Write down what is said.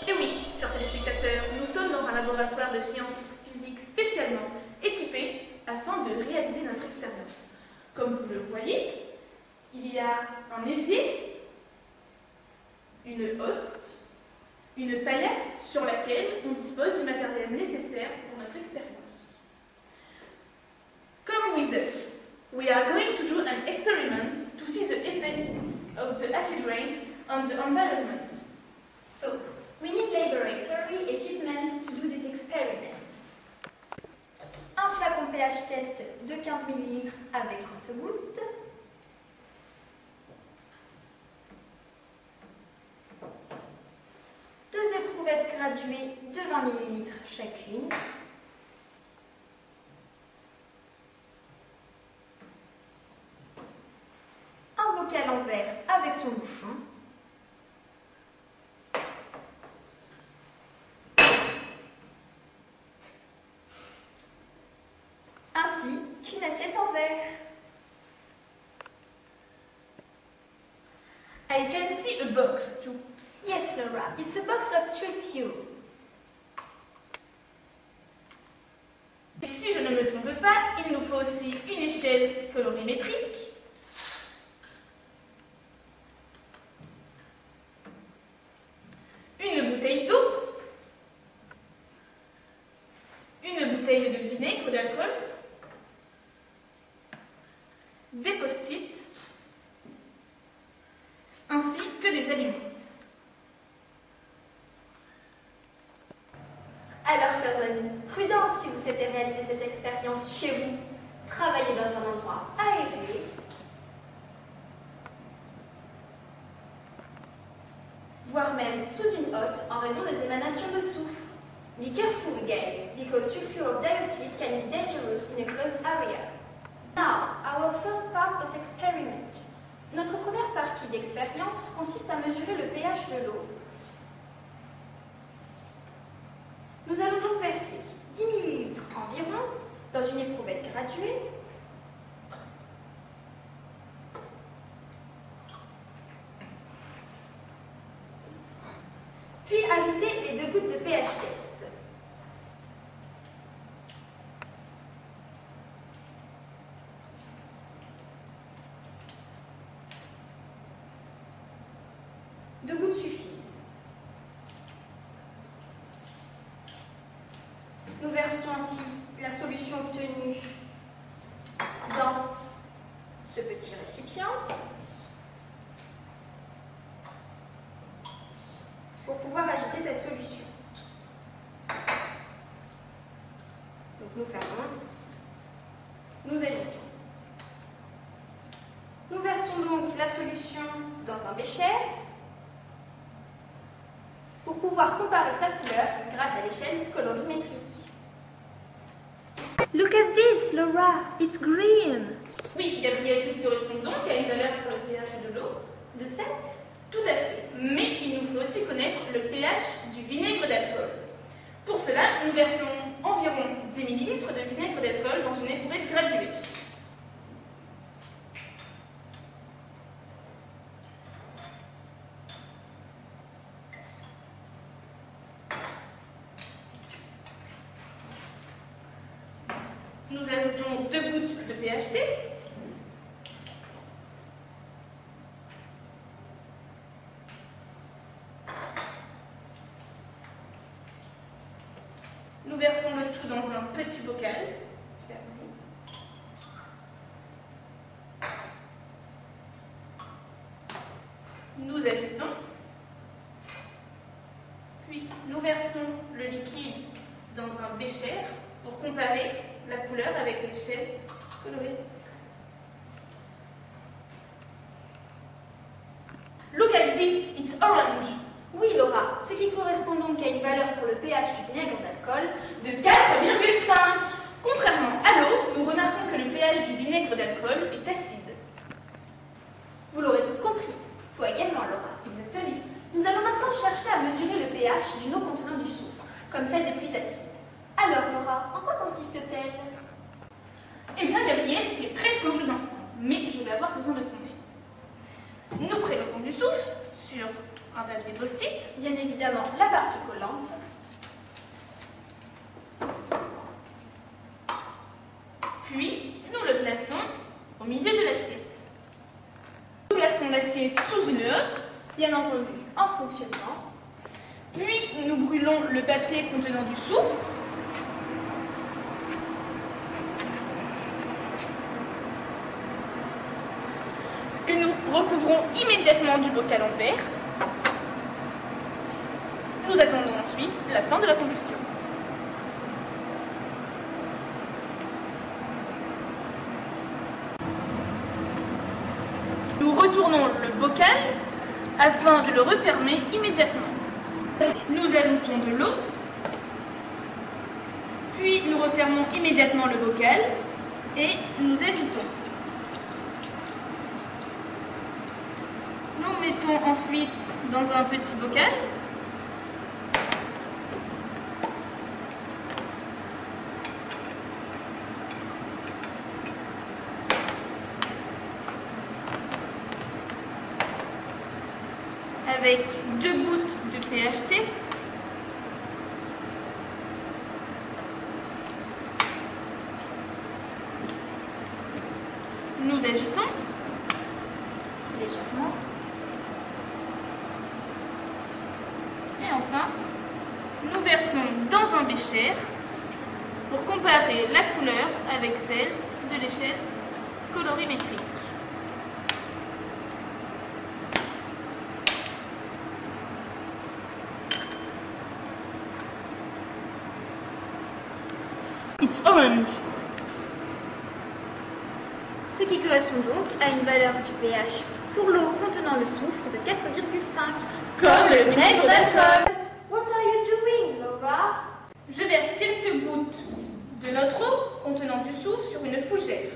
Et oui, chers téléspectateurs, nous sommes dans un laboratoire de sciences physiques spécialement équipé afin de réaliser notre expérience. Comme vous le voyez, il y a un évier, une hotte, une paillasse sur laquelle on dispose du matériel nécessaire pour notre expérience. Come with us. We are going to do an experiment to see the effect of the acid rain on the environment. So, we need laboratory equipment to do this experiment. Un flacon pH test de 15 ml avec 30 gouttes. Deux éprouvettes graduées de 20 ml chacune. Un bocal en verre avec son bouchon. Ainsi qu'une assiette en verre. I can see a box too. Yes, Laura, it's a box of street fuel. Et si je ne me trompe pas, il nous faut aussi une échelle colorimétrique, une bouteille d'eau, une bouteille de vinaigre d'alcool, des post-it, ainsi que des allumettes. Alors, chers amis, prudence si vous souhaitez réaliser cette expérience chez vous. Travaillez dans un endroit aéré. Voire même sous une hotte en raison des émanations de soufre. Be careful, guys, because sulfur dioxide can be dangerous in a closed area. Now, our first part of experiment. Notre première partie d'expérience consiste à mesurer le pH de l'eau. Nous allons donc verser 10 ml environ dans une éprouvette graduée. Puis ajouter les 2 gouttes de pH test. Deux gouttes suffisent. Nous versons ainsi la solution obtenue dans ce petit récipient pour pouvoir agiter cette solution. Donc nous fermons, nous ajoutons. Nous versons donc la solution dans un bécher pour pouvoir comparer sa couleur grâce à l'échelle colorimétrique. Look at this, Laura. It's green. Oui, Gabriel, ceci correspond donc à une valeur pour le pH de l'eau. De 7. Tout à fait. Mais il nous faut aussi connaître le pH du vinaigre d'alcool. Pour cela, nous versons environ 10 ml de vinaigre d'alcool dans une éprouvette graduée. Nous ajoutons 2 gouttes de pH test. Nous versons le tout dans un petit bocal. Nous agitons. Puis nous versons le liquide dans un bécher pour comparer la couleur avec l'échelle colorée. Look at this, it's orange. Oui, Laura, ce qui correspond donc à une valeur pour le pH du vinaigre d'alcool De 4,5. Contrairement à l'eau, nous remarquons que le pH du vinaigre d'alcool est acide. Vous l'aurez tous compris. Toi également, Laura. Exactement. Nous allons maintenant chercher à mesurer le pH d'une eau contenant du soufre, comme celle des pluies acides. Alors, Laura, en quoi consiste-t-elle? Eh bien, Gabriel, c'est presque un jeu d'enfant, mais je vais avoir besoin de ton aide. Nous prélevons du soufre sur un papier post-it bien évidemment la partie collante. Puis, nous le plaçons au milieu de l'assiette. Nous plaçons l'assiette sous une hotte. Bien entendu, en fonctionnement. Puis, nous brûlons le papier contenant du soufre. Que nous recouvrons immédiatement du bocal en verre. Nous attendons ensuite la fin de la combustion. Nous retournons le bocal afin de le refermer immédiatement. Nous ajoutons de l'eau, puis nous refermons immédiatement le bocal et nous agitons. Nous mettons ensuite dans un petit bocal. Avec 2 gouttes de pH test. Nous agitons Légèrement. et enfin, nous versons dans un bécher pour comparer la couleur avec celle de l'échelle colorimétrique. It's orange. Ce qui correspond donc à une valeur du pH pour l'eau contenant le soufre de 4,5. Comme le vinaigre d'alcool. What are you doing, Laura? Je verse quelques gouttes de notre eau contenant du soufre sur une fougère.